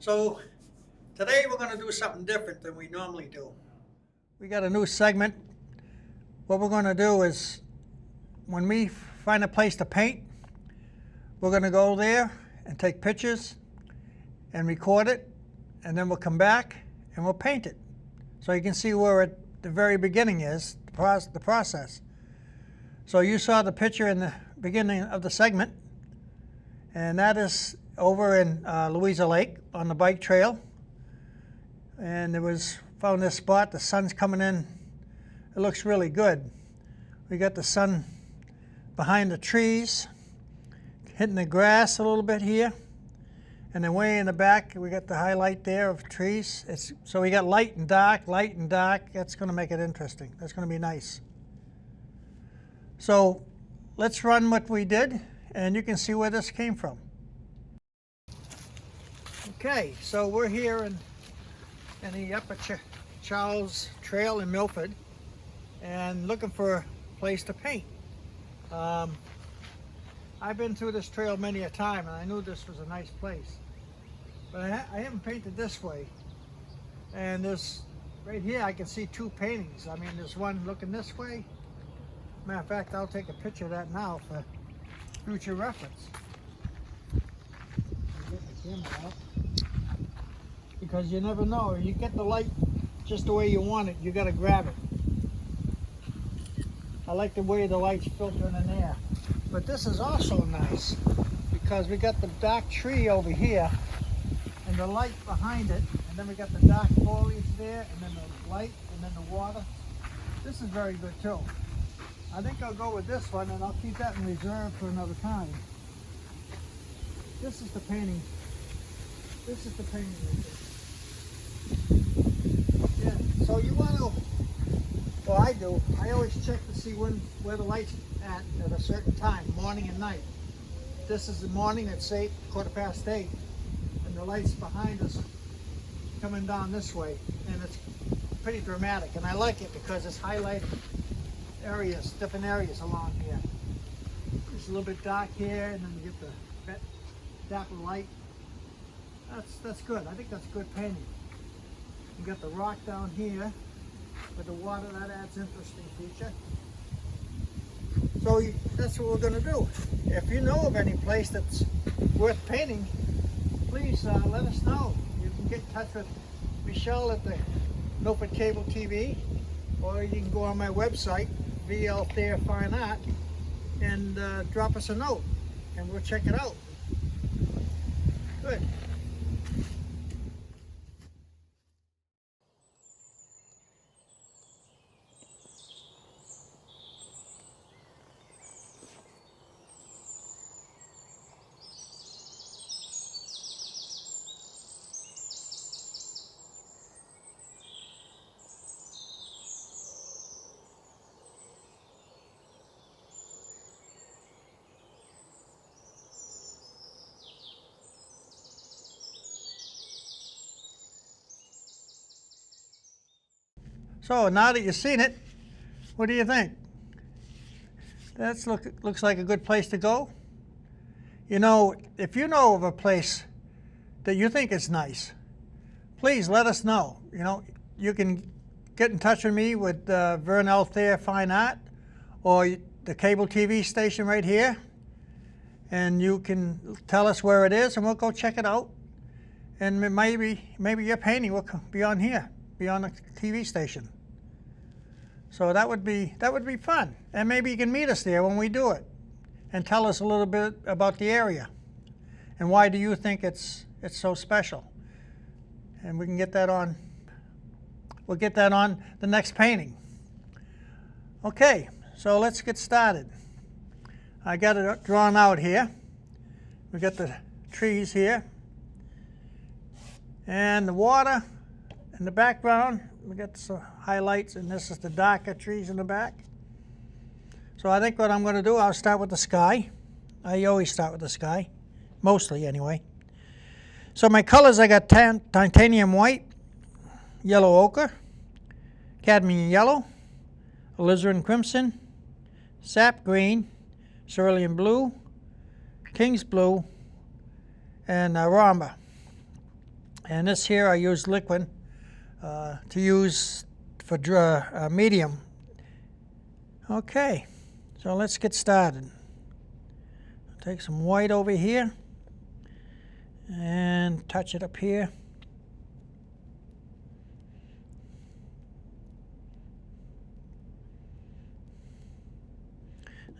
So today we're going to do something different than we normally do. We got a new segment. What we're going to do is when we find a place to paint, we're going to go there and take pictures and record it, and then we'll come back and we'll paint it. So you can see where at the very beginning is, the process. So you saw the picture in the beginning of the segment, and that is over in Louisa Lake on the bike trail. And found this spot, the sun's coming in, it looks really good. We got the sun behind the trees, hitting the grass a little bit here. And then way in the back, we got the highlight there of trees. So we got light and dark, light and dark. That's going to make it interesting. That's going to be nice. So let's run what we did, and you can see where this came from. Okay, so we're here in the Upper Charles Trail in Milford, and looking for a place to paint. I've been through this trail many a time, and I knew this was a nice place. But I haven't painted this way. And right here I can see two paintings. I mean, there's one looking this way. Matter of fact, I'll take a picture of that now for future reference. Get the camera out. Because you never know, you get the light just the way you want it, you gotta grab it. I like the way the light's filtering in there. But this is also nice because we got the dark tree over here and the light behind it, and then we got the dark foliage there, and then the light, and then the water. This is very good too. I think I'll go with this one, and I'll keep that in reserve for another time. This is the painting. This is the painting right there. Yeah, so you want to, well I do, I always check to see where the light's at a certain time, morning and night. This is the morning, it's 8:15, and the light's behind us coming down this way, and it's pretty dramatic, and I like it because it's highlighting areas, different areas along here. It's a little bit dark here, and then you get the dapper light. That's good. I think that's good painting. You got the rock down here with the water. That adds interesting feature. So that's what we're going to do. If you know of any place that's worth painting, please let us know. You can get in touch with Michelle at the Milford Cable TV, or you can go on my website, VL Thayer Fine Art, and drop us a note, and we'll check it out. Good. So now that you've seen it, what do you think? That looks like a good place to go. You know, if you know of a place that you think is nice, please let us know. You know, you can get in touch with me with Verne Thayer Fine Art, or the cable TV station right here, and you can tell us where it is, and we'll go check it out. And maybe your painting will be on here, be on the TV station. So that would be fun. And maybe you can meet us there when we do it and tell us a little bit about the area and why do you think it's so special. And we can get that on, we'll get that on the next painting. Okay, so let's get started. I got it drawn out here. We got the trees here and the water in the background. We got some highlights, and this is the darker trees in the back. So I think what I'm going to do, I'll start with the sky. I always start with the sky, mostly anyway. So my colors, I got titanium white, yellow ochre, cadmium yellow, alizarin crimson, sap green, cerulean blue, king's blue, and ramba. And this here I use liquid to use for medium. Okay, so let's get started. Take some white over here and touch it up here.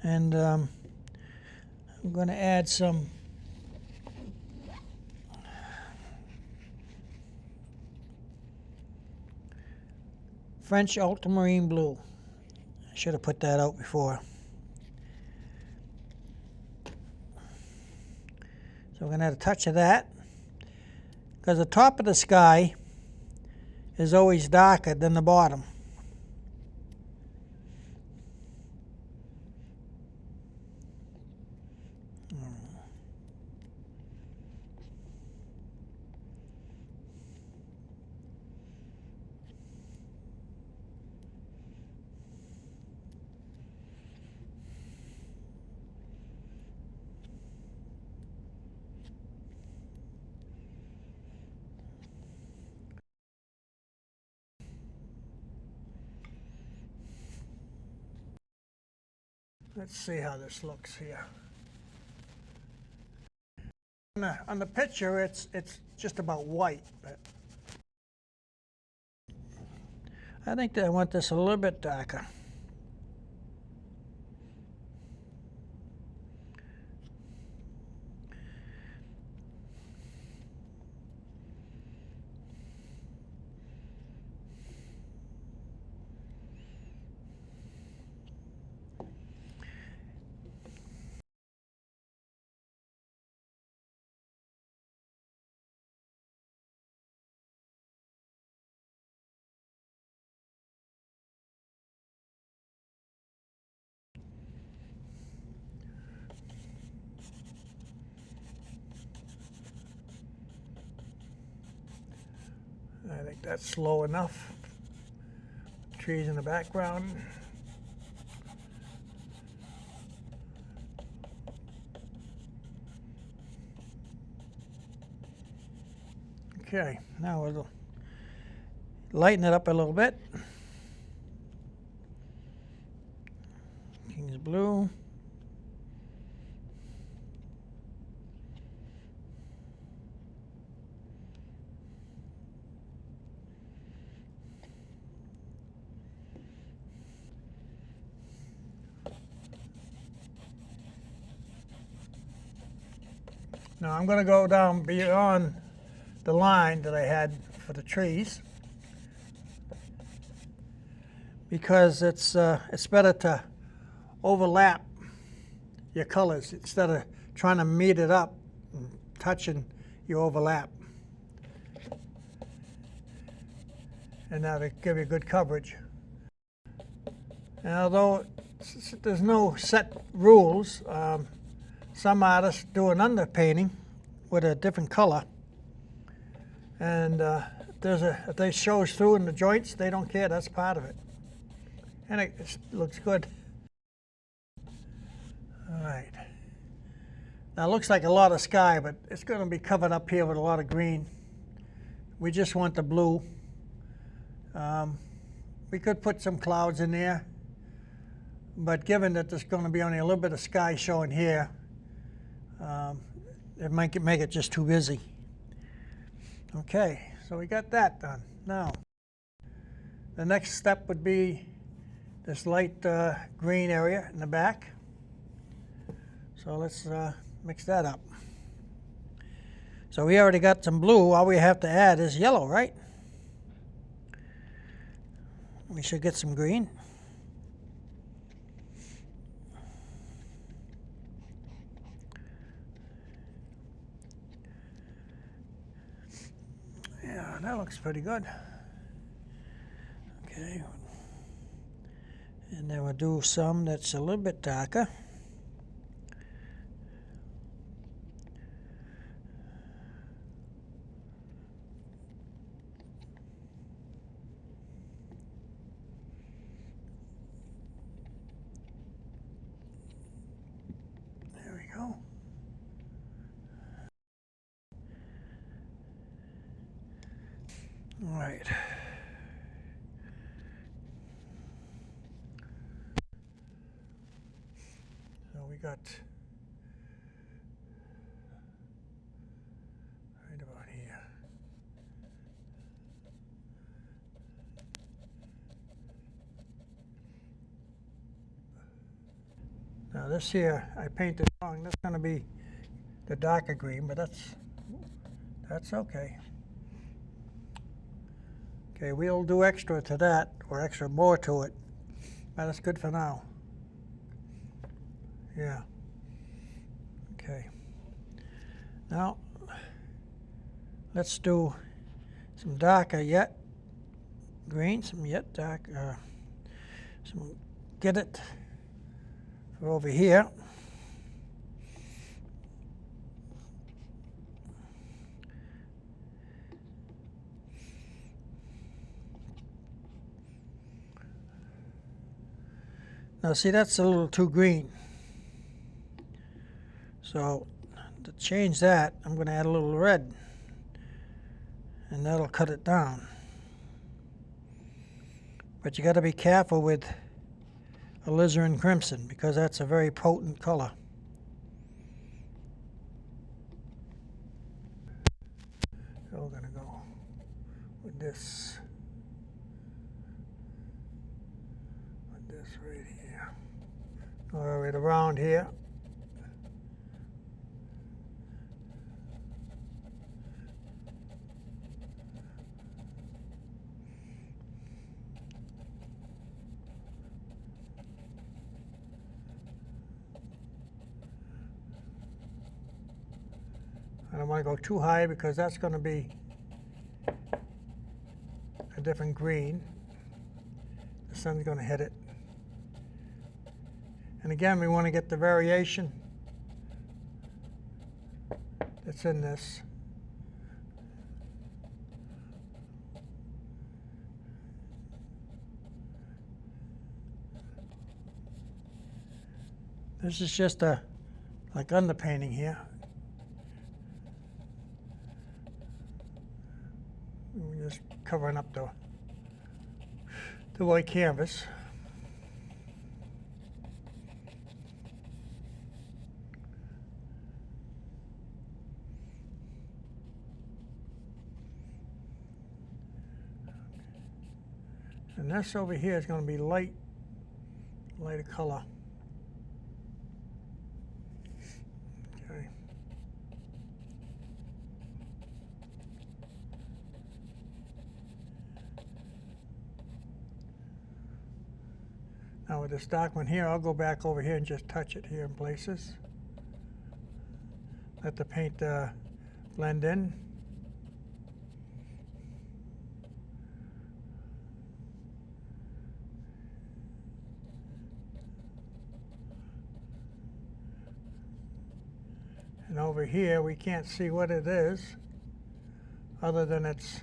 And I'm going to add some French ultramarine blue. I should have put that out before. So we're going to add a touch of that, because the top of the sky is always darker than the bottom. Let's see how this looks here. On the picture, it's just about white, but I think that I want this a little bit darker. I think that's low enough. Trees in the background. Okay, now we'll lighten it up a little bit. King's blue. Now I'm going to go down beyond the line that I had for the trees, because it's better to overlap your colors instead of trying to meet it up and touching, you overlap, and that'll give you good coverage. And although there's no set rules, some artists do an underpainting with a different color, and if they shows through in the joints, they don't care. That's part of it, and it looks good. All right. Now it looks like a lot of sky, but it's going to be covered up here with a lot of green. We just want the blue. We could put some clouds in there, but given that there's going to be only a little bit of sky showing here, it might make it just too busy. Okay, so we got that done. Now, the next step would be this light green area in the back. So let's mix that up. So we already got some blue. All we have to add is yellow, right? We should get some green. Yeah, that looks pretty good. Okay. And then we'll do some that's a little bit darker. There we go. All right. So we got right about here. Now this here, I painted wrong. That's going to be the darker green, but that's okay. Okay, we'll do extra to that, or extra more to it, but that's good for now. Yeah. Okay. Now, let's do some darker yet green, some yet dark, get it for over here. Now see, that's a little too green. So to change that, I'm going to add a little red, and that'll cut it down. But you got to be careful with alizarin crimson, because that's a very potent color. So we're going to go with this. With this right here. All right, around here. I don't want to go too high because that's going to be a different green. The sun's going to hit it. And again, we want to get the variation that's in this. This is just a like underpainting here. We're just covering up the white canvas. And this over here is going to be lighter color. Okay. Now with this dark one here, I'll go back over here and just touch it here in places. Let the paint blend in. And over here, we can't see what it is, other than it's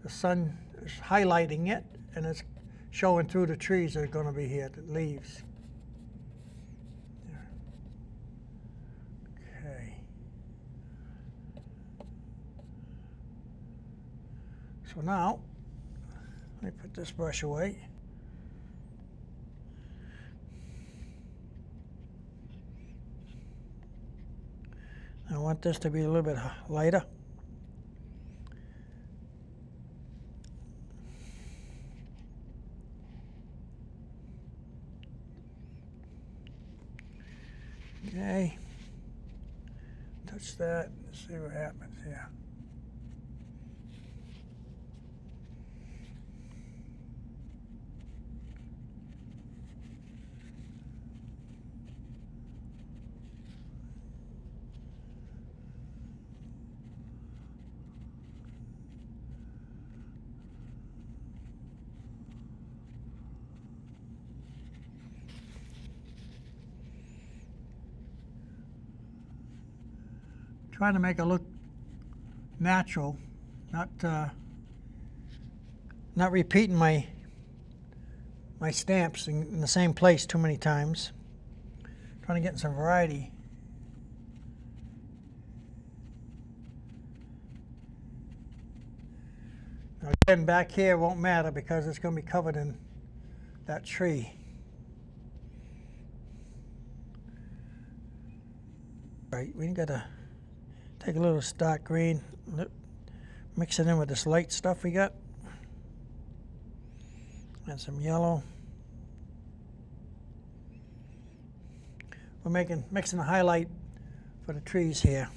the sun is highlighting it, and it's showing through the trees that are going to be here, the leaves. Okay. So now, let me put this brush away. I want this to be a little bit lighter. Okay. Touch that and see what happens here. Trying to make it look natural, not repeating my stamps in the same place too many times. Trying to get some variety. Again, back here won't matter because it's going to be covered in that tree. Right, we got to take a little dark green, mix it in with this light stuff we got, and some yellow. We're mixing a highlight for the trees here.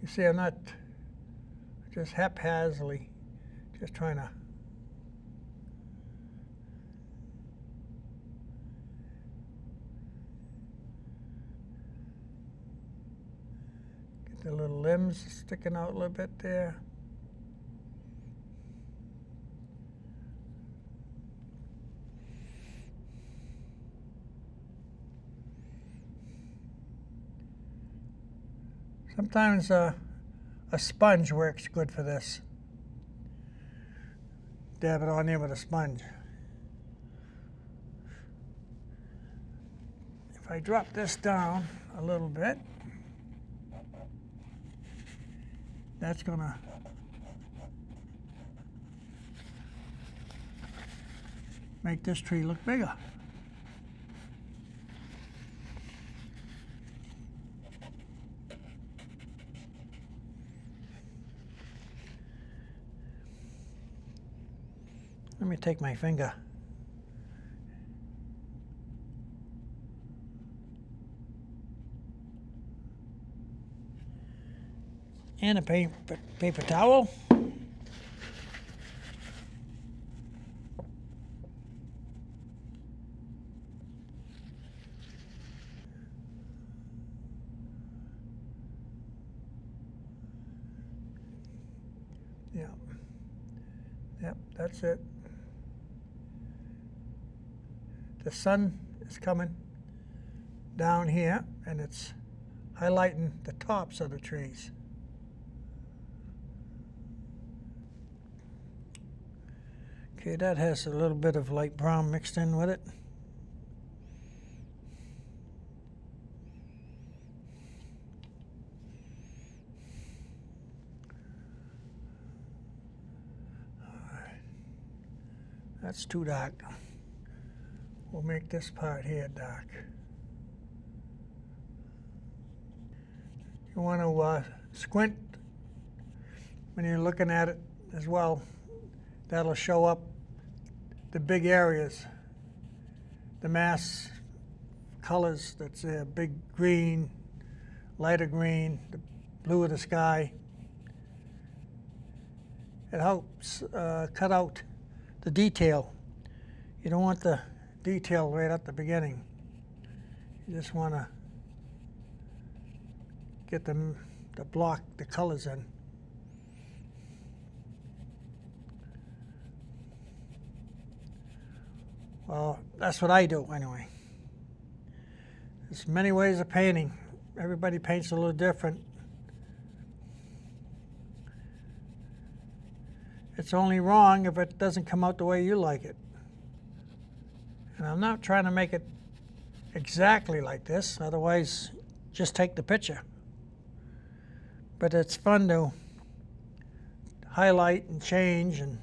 You see, I'm not just haphazardly just trying to get the little limbs sticking out a little bit there. Sometimes a sponge works good for this. Dab it on there with a sponge. If I drop this down a little bit, that's gonna make this tree look bigger. Let me take my finger and a paper towel. Yep, that's it. The sun is coming down here and it's highlighting the tops of the trees. Okay, that has a little bit of light brown mixed in with it. That's too dark. We'll make this part here dark. You want to squint when you're looking at it as well. That'll show up the big areas, the mass colors. That's a big green, lighter green, the blue of the sky. It helps cut out the detail. You don't want the detail right at the beginning. You just want to get them to block the colors in. Well, that's what I do anyway. There's many ways of painting. Everybody paints a little different. It's only wrong if it doesn't come out the way you like it. And I'm not trying to make it exactly like this, otherwise just take the picture. But it's fun to highlight and change and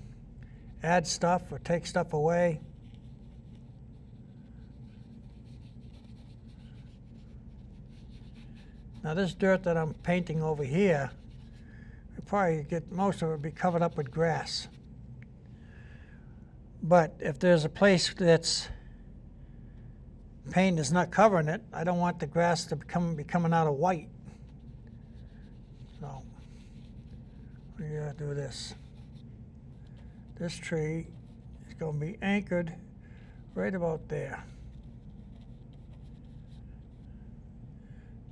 add stuff or take stuff away. Now this dirt that I'm painting over here, you'll probably get most of it be covered up with grass. But if there's a place that's paint is not covering it, I don't want the grass to be coming out of white. So we're going to do this. This tree is going to be anchored right about there.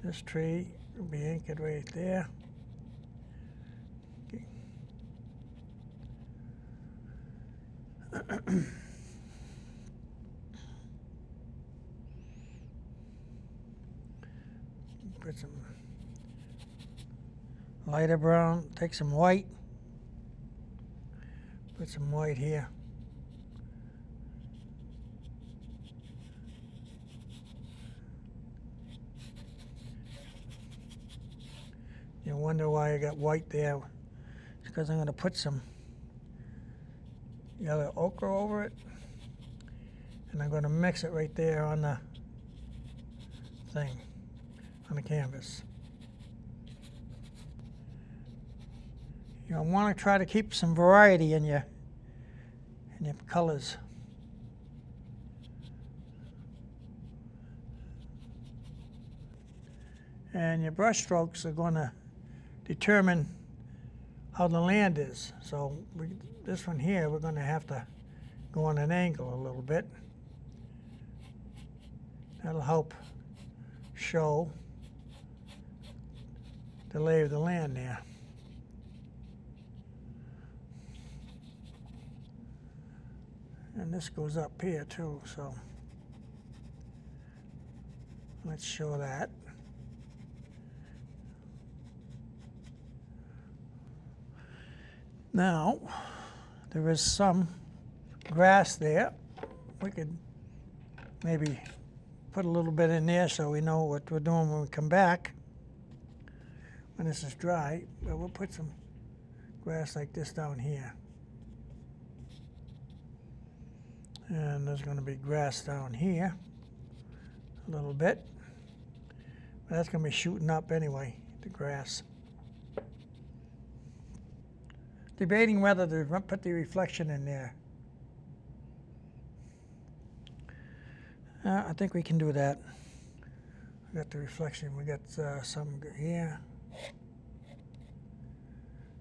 This tree will be anchored right there. Okay. Put some lighter brown. Take some white. Put some white here. You wonder why I got white there. It's because I'm going to put some yellow ochre over it. And I'm going to mix it right there on the thing, on the canvas. You want to try to keep some variety in your colors. And your brush strokes are going to determine how the land is. So this one here, we're going to have to go on an angle a little bit. That'll help show the lay of the land there. And this goes up here too, so let's show that. Now, there is some grass there. We could maybe put a little bit in there so we know what we're doing when we come back, when this is dry. But we'll put some grass like this down here. And there's going to be grass down here a little bit. But that's going to be shooting up anyway, the grass. Debating whether to put the reflection in there. I think we can do that. We got the reflection. We got some here.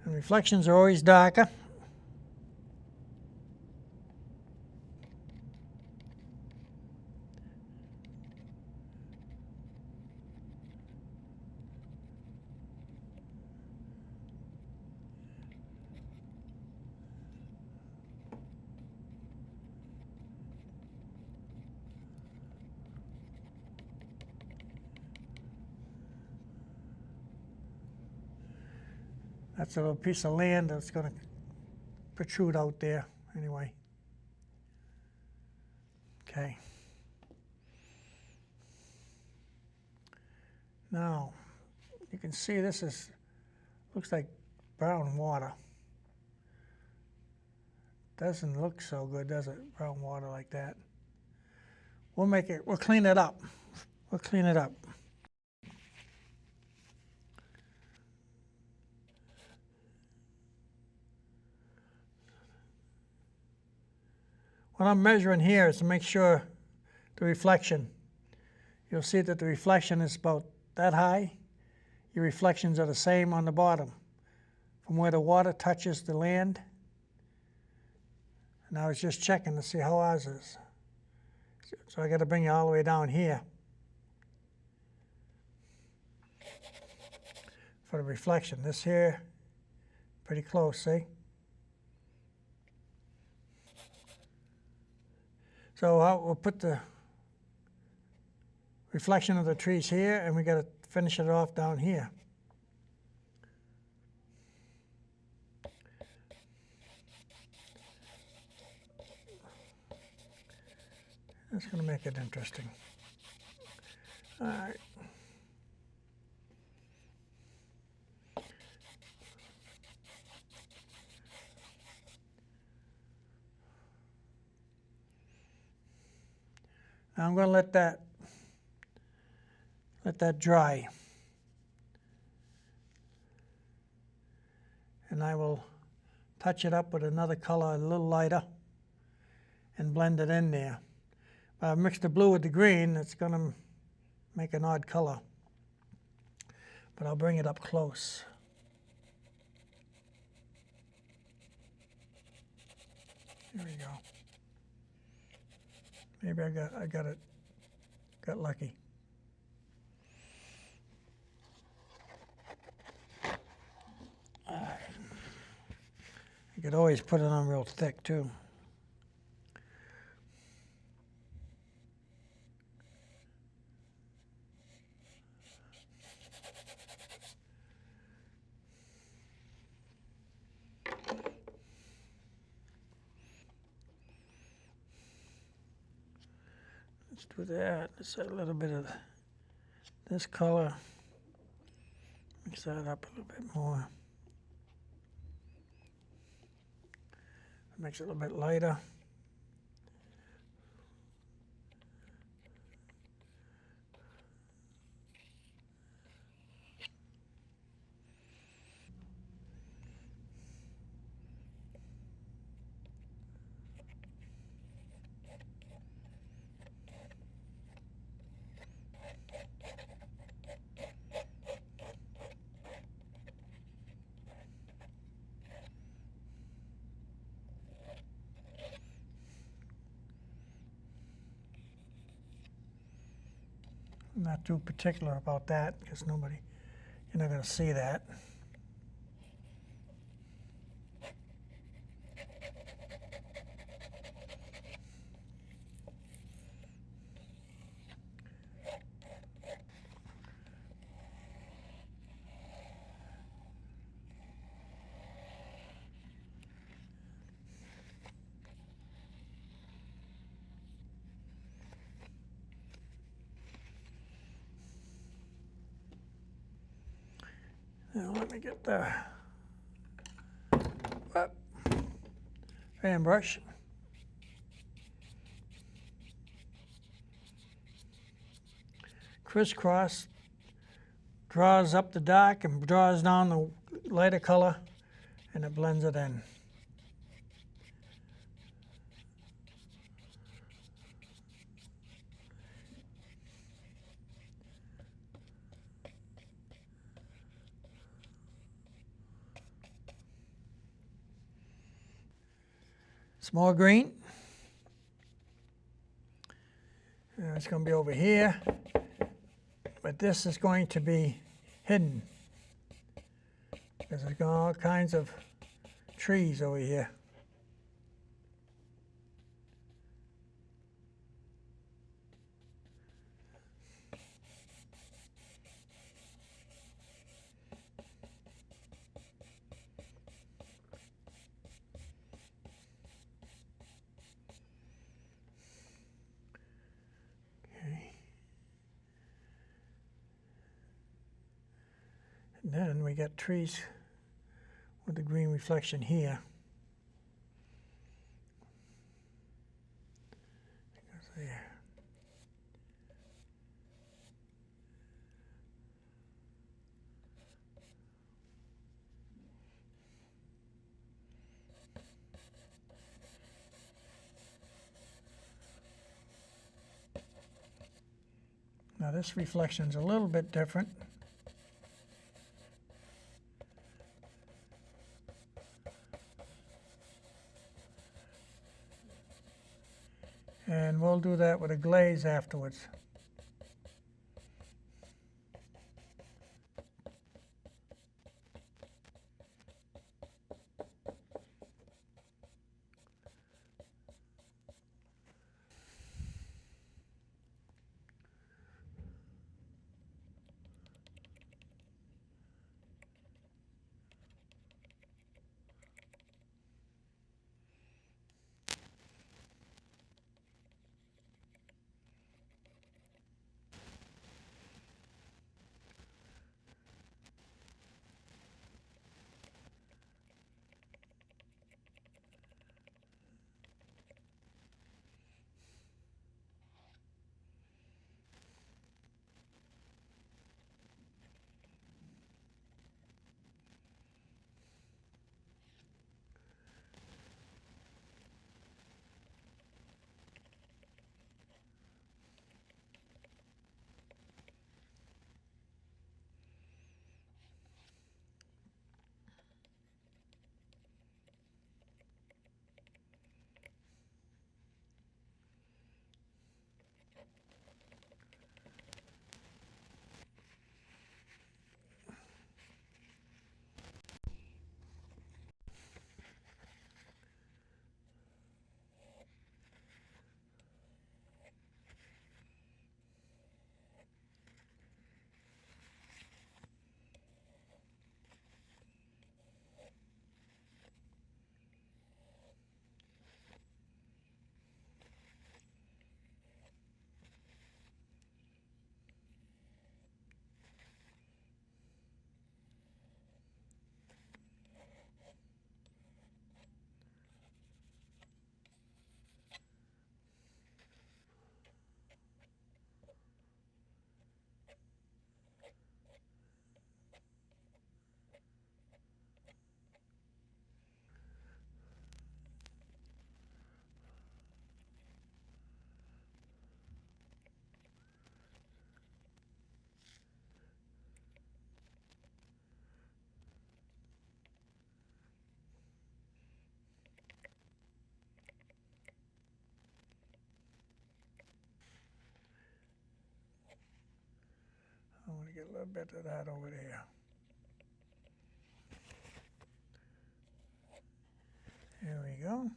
And reflections are always darker. That's a little piece of land that's going to protrude out there anyway. Okay. Now, you can see this looks like brown water. Doesn't look so good, does it? Brown water like that. We'll clean it up. We'll clean it up. What I'm measuring here is to make sure the reflection. You'll see that the reflection is about that high. Your reflections are the same on the bottom, from where the water touches the land. And I was just checking to see how ours is. So I got to bring it all the way down here for the reflection. This here, pretty close, see? So we'll put the reflection of the trees here, and we got to finish it off down here. That's going to make it interesting. All right. Now I'm going to let that dry. And I will touch it up with another color, a little lighter, and blend it in there. But I've mixed the blue with the green. It's going to make an odd color. But I'll bring it up close. There we go. Maybe I got lucky. You could always put it on real thick too. Let's do that. Let's add a little bit of this color. Mix that up a little bit more. Makes it a little bit lighter. I'm not too particular about that because you're not going to see that. Now let me get the fan brush. Crisscross draws up the dark and draws down the lighter color, and it blends it in. Some more green. It's going to be over here, but this is going to be hidden because there's all kinds of trees over here. And then we got trees with the green reflection here. There. Now this reflection's a little bit different. And we'll do that with a glaze afterwards. get a little bit of that over there. There we go.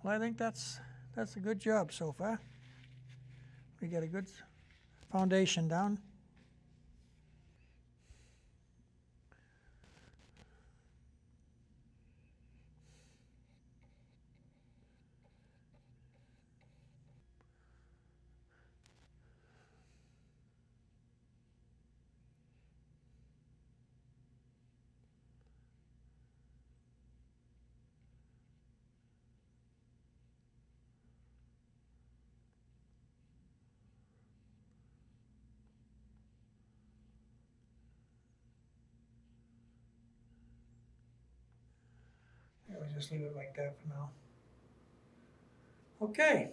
Well, I think that's a good job so far. We got a good foundation down. Yeah, we'll just leave it like that for now. Okay.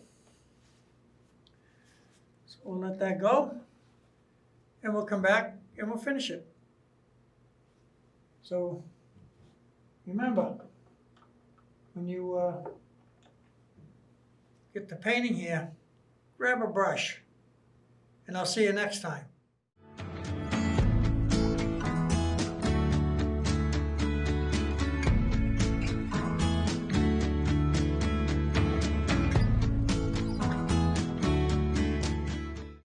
So we'll let that go, and we'll come back and we'll finish it. So remember, when you get the painting here, grab a brush, and I'll see you next time.